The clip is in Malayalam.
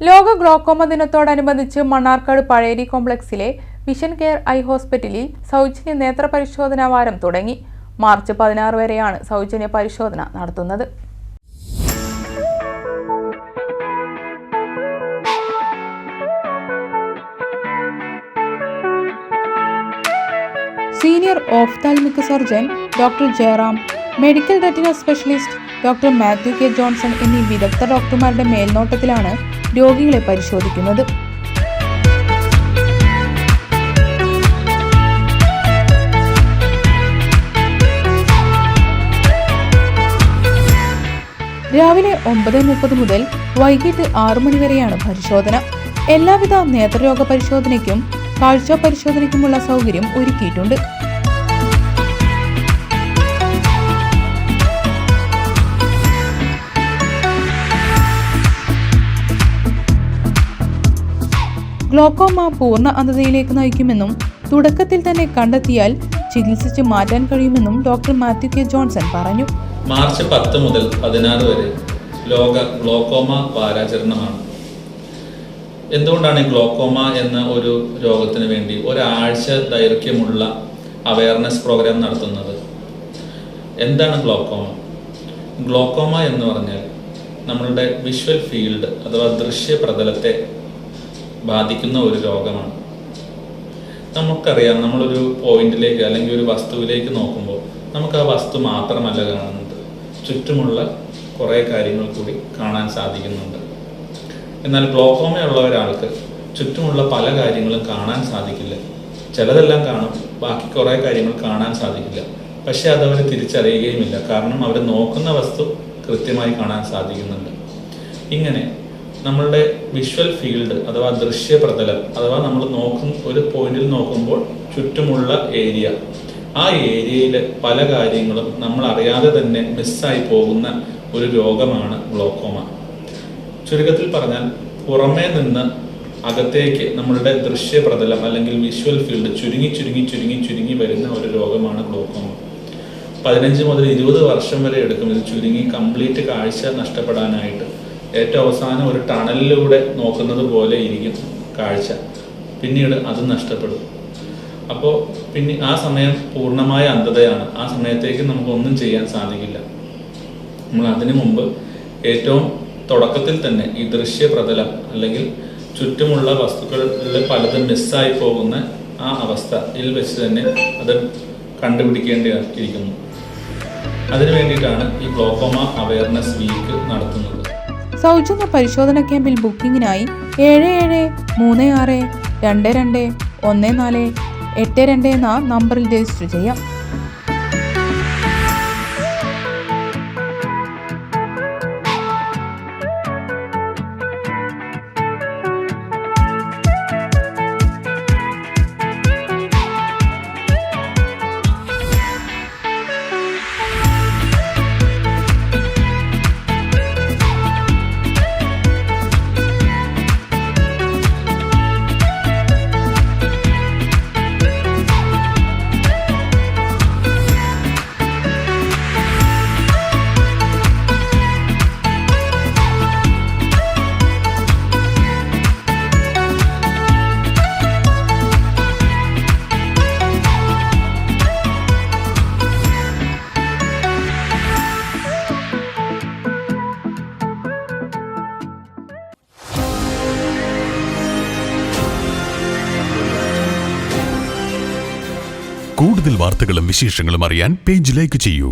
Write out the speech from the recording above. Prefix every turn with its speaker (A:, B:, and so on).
A: ലോക ഗ്ലോക്കോമ ദിനത്തോടനുബന്ധിച്ച് മണ്ണാർക്കാട് പഴേരി കോംപ്ലക്സിലെ വിഷൻ കെയർ ഐ ഹോസ്പിറ്റലിൽ സൗജന്യ നേത്ര പരിശോധനാ വാരം തുടങ്ങി. മാർച്ച് 16 വരെയാണ് സൗജന്യ പരിശോധന നടത്തുന്നത്. Senior ophthalmic surgeon doctor Jayaram, medical retina specialist doctor Mathew K Johnson എന്നീ വിദഗ്ധ ഡോക്ടർമാരുടെ മേൽനോട്ടത്തിലാണ് രോഗികളെ പരിശോധിക്കുന്നത്. രാവിലെ 9:30 മുതൽ വൈകിട്ട് 6 മണി വരെയാണ് പരിശോധന. എല്ലാവിധ നേത്രരോഗ പരിശോധനയ്ക്കും കാഴ്ച പരിശോധനയ്ക്കുമുള്ള സൗകര്യം ഒരുക്കിയിട്ടുണ്ട്. ഗ്ലോക്കോമ പൂർണ്ണ അന്ധതയിലേക്ക് നയിക്കുമെന്നും തുടക്കത്തിൽ തന്നെ കണ്ടെത്തിയാൽ ചികിത്സിച്ച് മാറ്റാൻ കഴിയുമെന്നും ഡോക്ടർ മാത്യു കെ ജോൺസൺ പറഞ്ഞു.
B: മാർച്ച് 10 മുതൽ 16 വരെ ലോക ഗ്ലോക്കോമ വാരാചരണമാണ്. എന്തുകൊണ്ടാണ് ഈ ഗ്ലോക്കോമ എന്ന ഒരു രോഗത്തിന് വേണ്ടി ഒരാഴ്ച ദൈർഘ്യമുള്ള അവയർനെസ് പ്രോഗ്രാം നടത്തുന്നത്? എന്താണ് ഗ്ലോക്കോമ? ഗ്ലോക്കോമ എന്ന് പറഞ്ഞാൽ നമ്മളുടെ വിഷ്വൽ ഫീൽഡ് അഥവാ ദൃശ്യപ്രതലത്തെ ബാധിക്കുന്ന ഒരു രോഗമാണ്. നമുക്കറിയാം, നമ്മളൊരു പോയിന്റിലേക്ക് അല്ലെങ്കിൽ ഒരു വസ്തുവിലേക്ക് നോക്കുമ്പോൾ നമുക്ക് ആ വസ്തു മാത്രമല്ല കാണുന്നത്, ചുറ്റുമുള്ള കുറേ കാര്യങ്ങൾ കൂടി കാണാൻ സാധിക്കുന്നുണ്ട്. എന്നാൽ ഗ്ലോക്കോമയുള്ള ഒരാൾക്ക് ചുറ്റുമുള്ള പല കാര്യങ്ങളും കാണാൻ സാധിക്കില്ല. ചിലതെല്ലാം കാണും, ബാക്കി കുറേ കാര്യങ്ങൾ കാണാൻ സാധിക്കില്ല. പക്ഷെ അതവർ തിരിച്ചറിയുകയുമില്ല, കാരണം അവർ നോക്കുന്ന വസ്തു കൃത്യമായി കാണാൻ സാധിക്കുന്നുണ്ട്. ഇങ്ങനെ നമ്മളുടെ വിഷ്വൽ ഫീൽഡ് അഥവാ ദൃശ്യപ്രതലം അഥവാ നമ്മൾ ഒരു പോയിന്റിൽ നോക്കുമ്പോൾ ചുറ്റുമുള്ള ഏരിയ, ആ ഏരിയയിലെ പല കാര്യങ്ങളും നമ്മൾ അറിയാതെ തന്നെ മിസ്സായി പോകുന്ന ഒരു രോഗമാണ് ഗ്ലോക്കോമ. ചുരുക്കത്തിൽ പറഞ്ഞാൽ പുറമേ നിന്ന് അകത്തേക്ക് നമ്മളുടെ ദൃശ്യപ്രതലം അല്ലെങ്കിൽ വിഷ്വൽ ഫീൽഡ് ചുരുങ്ങി വരുന്ന ഒരു രോഗമാണ് ഗ്ലോക്കോമ. 15 മുതൽ 20 വർഷം വരെ എടുക്കും ഇത് ചുരുങ്ങി കംപ്ലീറ്റ് കാഴ്ച നഷ്ടപ്പെടാനായിട്ട്. ഏറ്റവും അവസാനം ഒരു ടണലിലൂടെ നോക്കുന്നത് പോലെ ഇരിക്കും കാഴ്ച, പിന്നീട് അത് നഷ്ടപ്പെടും. അപ്പോൾ പിന്നെ ആ സമയം പൂർണ്ണമായ അന്ധതയാണ്. ആ സമയത്തേക്ക് നമുക്കൊന്നും ചെയ്യാൻ സാധിക്കില്ല. നമ്മൾ അതിനു മുമ്പ് ഏറ്റവും തുടക്കത്തിൽ തന്നെ ഈ ദൃശ്യപ്രതലം അല്ലെങ്കിൽ ചുറ്റുമുള്ള വസ്തുക്കളിൽ പലതും മിസ്സായി പോകുന്ന ആ അവസ്ഥയിൽ വെച്ച് തന്നെ അത് കണ്ടുപിടിക്കേണ്ടിയിരിക്കുന്നു. അതിനു വേണ്ടിയിട്ടാണ് ഈ ഗ്ലോക്കോമ അവയർനെസ് വീക്ക് നടത്തുന്നത്.
A: സൗജന്യ പരിശോധന ക്യാമ്പിൽ ബുക്കിംഗിനായി 7736221482 എന്ന നമ്പറിൽ രജിസ്റ്റർ ചെയ്യാം.
C: കൂടുതൽ വാർത്തകളും വിശേഷങ്ങളും അറിയാൻ പേജ് ലൈക്ക് ചെയ്യൂ.